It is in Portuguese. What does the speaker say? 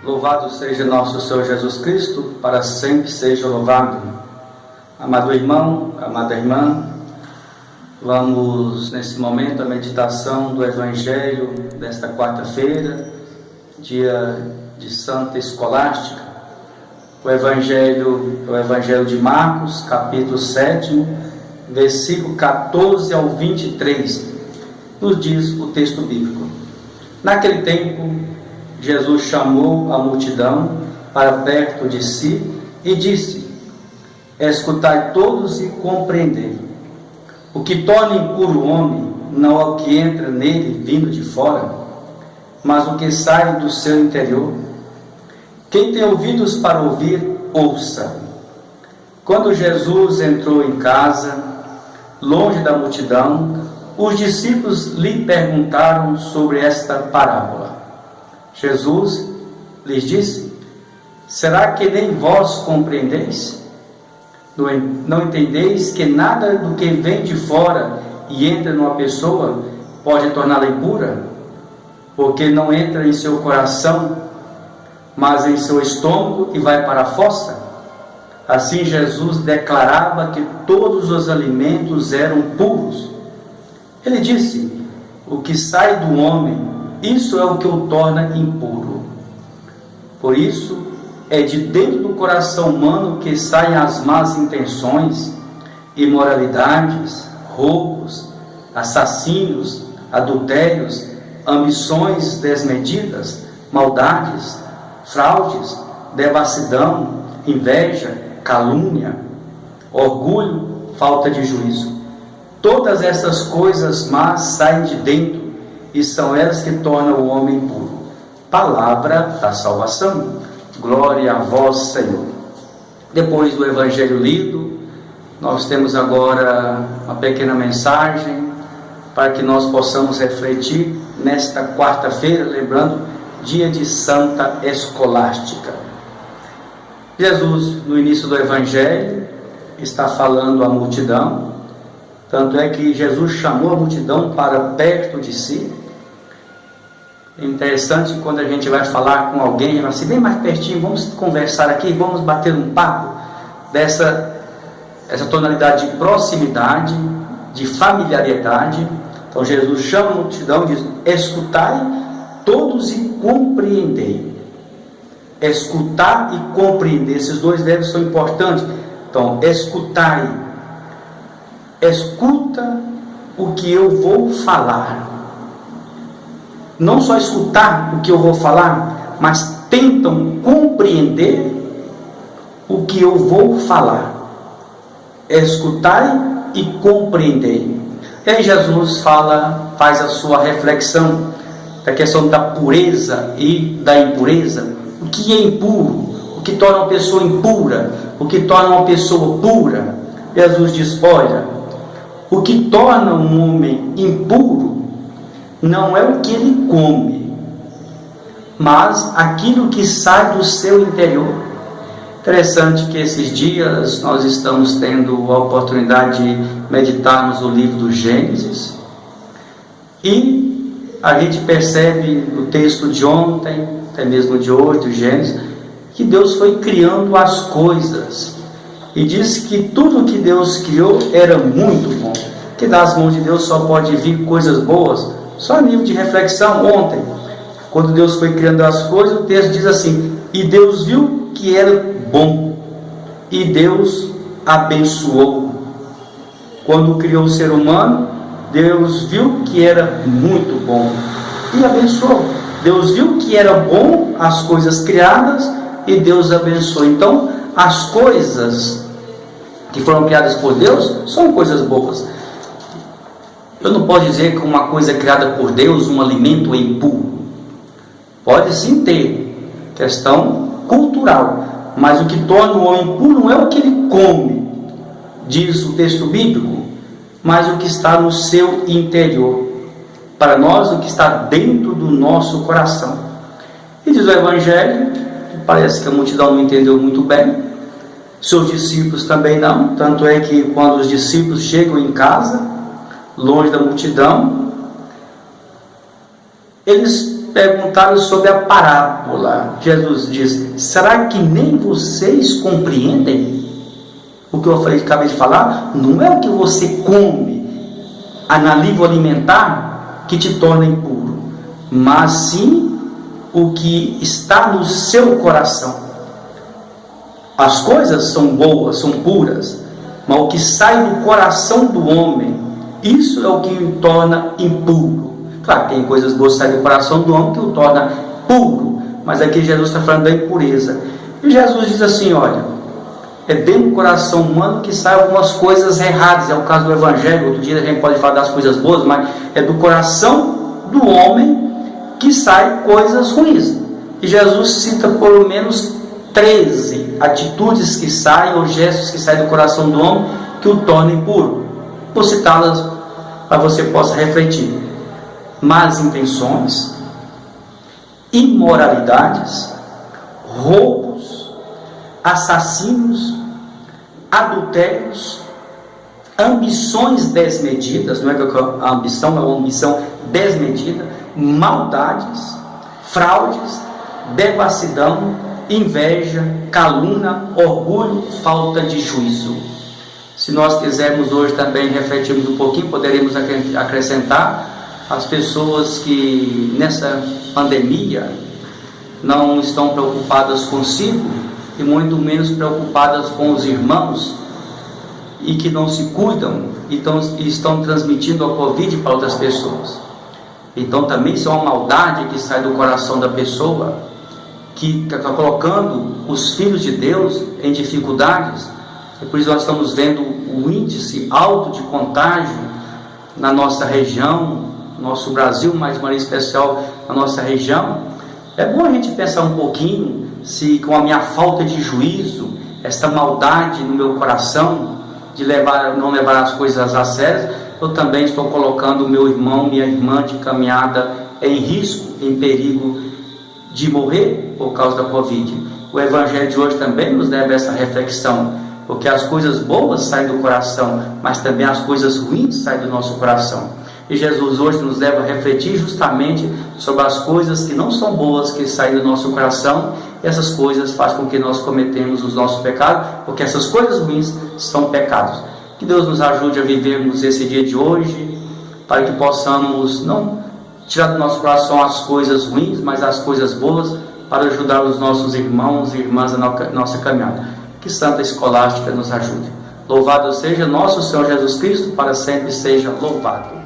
Louvado seja nosso Senhor Jesus Cristo, para sempre seja louvado. Amado irmão, amada irmã, vamos nesse momento a meditação do Evangelho desta quarta-feira, dia de Santa Escolástica. O Evangelho é o Evangelho de Marcos, capítulo 7, versículo 14 ao 23, nos diz o texto bíblico. Naquele tempo, Jesus chamou a multidão para perto de si e disse: escutai todos e compreendei. O que torna impuro o homem não é o que entra nele vindo de fora, mas o que sai do seu interior. Quem tem ouvidos para ouvir, ouça. Quando Jesus entrou em casa, longe da multidão, os discípulos lhe perguntaram sobre esta parábola. Jesus lhes disse: será que nem vós compreendeis? Não entendeis que nada do que vem de fora e entra numa pessoa pode torná-la impura? Porque não entra em seu coração, mas em seu estômago e vai para a fossa? Assim Jesus declarava que todos os alimentos eram puros. Ele disse: o que sai do homem, isso é o que o torna impuro. Por isso, é de dentro do coração humano que saem as más intenções, imoralidades, roubos, assassínios, adultérios, ambições desmedidas, maldades, fraudes, devassidão, inveja, calúnia, orgulho, falta de juízo. Todas essas coisas más saem de dentro e são elas que tornam o homem puro. Palavra da salvação. Glória a vós, Senhor. Depois do Evangelho lido, nós temos agora uma pequena mensagem para que nós possamos refletir nesta quarta-feira, lembrando, dia de Santa Escolástica. Jesus, no início do Evangelho, está falando à multidão. Tanto é que Jesus chamou a multidão para perto de si. É interessante quando a gente vai falar com alguém, vai assim, vem mais pertinho, vamos conversar aqui, vamos bater um papo, essa tonalidade de proximidade, de familiaridade. Então Jesus chama a multidão e diz: escutai todos e compreendei. Escutar e compreender, esses dois verbos são importantes. Então, escutai, escuta o que eu vou falar. Não só escutar o que eu vou falar, mas tentam compreender o que eu vou falar. Escutai e compreendei. E aí Jesus faz a sua reflexão da questão da pureza e da impureza. O que é impuro? O que torna uma pessoa impura? O que torna uma pessoa pura? Jesus diz: olha, o que torna um homem impuro não é o que ele come, mas aquilo que sai do seu interior. Interessante que esses dias nós estamos tendo a oportunidade de meditarmos o livro do Gênesis, e a gente percebe no texto de ontem, até mesmo de hoje, do Gênesis, que Deus foi criando as coisas, e diz que tudo que Deus criou era muito bom, que das mãos de Deus só pode vir coisas boas. Só a nível de reflexão, ontem, quando Deus foi criando as coisas, o texto diz assim: e Deus viu que era bom, e Deus abençoou. Quando criou o ser humano, Deus viu que era muito bom e abençoou. Deus viu que era bom as coisas criadas e Deus abençoou. Então, as coisas que foram criadas por Deus são coisas boas. Eu não posso dizer que uma coisa criada por Deus, um alimento, é impuro. Pode sim ter questão cultural, mas o que torna o homem impuro não é o que ele come, diz o texto bíblico, mas o que está no seu interior. Para nós, o que está dentro do nosso coração. E diz o Evangelho, parece que a multidão não entendeu muito bem, seus discípulos também não, tanto é que quando os discípulos chegam em casa, longe da multidão, eles perguntaram sobre a parábola. Jesus diz: será que nem vocês compreendem o que eu acabei de falar? Não é o que você come na língua alimentar que te torna impuro, mas sim o que está no seu coração. As coisas são boas, são puras, mas o que sai do coração do homem, isso é o que o torna impuro. Claro, tem coisas boas que saem do coração do homem que o torna puro, mas aqui Jesus está falando da impureza. E Jesus diz assim: olha, é dentro do coração humano que saem algumas coisas erradas. É o caso do Evangelho. Outro dia a gente pode falar das coisas boas, mas é do coração do homem que saem coisas ruins. E Jesus cita pelo menos 13 atitudes que saem, ou gestos que saem do coração do homem que o tornam impuro. Vou citá-las para você possa refletir: más intenções, imoralidades, roubos, assassinos, adultérios, ambições desmedidas. Não é que a ambição é uma ambição desmedida, maldades, fraudes, devassidão, inveja, calúnia, orgulho, falta de juízo. Se nós quisermos hoje também refletirmos um pouquinho, poderemos acrescentar as pessoas que nessa pandemia não estão preocupadas consigo e muito menos preocupadas com os irmãos, e que não se cuidam e estão transmitindo a Covid para outras pessoas. Então também isso é uma maldade que sai do coração da pessoa, que está colocando os filhos de Deus em dificuldades. E por isso nós estamos vendo o índice alto de contágio na nossa região, nosso Brasil, mas de maneira especial na nossa região. É bom a gente pensar um pouquinho se com a minha falta de juízo, esta maldade no meu coração de não levar as coisas a sério, eu também estou colocando o meu irmão, minha irmã de caminhada em risco, em perigo de morrer por causa da Covid. O Evangelho de hoje também nos leva a essa reflexão, porque as coisas boas saem do coração, mas também as coisas ruins saem do nosso coração. E Jesus hoje nos leva a refletir justamente sobre as coisas que não são boas, que saem do nosso coração, e essas coisas fazem com que nós cometemos os nossos pecados, porque essas coisas ruins são pecados. Que Deus nos ajude a vivermos esse dia de hoje, para que possamos não tirar do nosso coração as coisas ruins, mas as coisas boas, para ajudar os nossos irmãos e irmãs na nossa caminhada. Que Santa Escolástica nos ajude. Louvado seja nosso Senhor Jesus Cristo, para sempre seja louvado.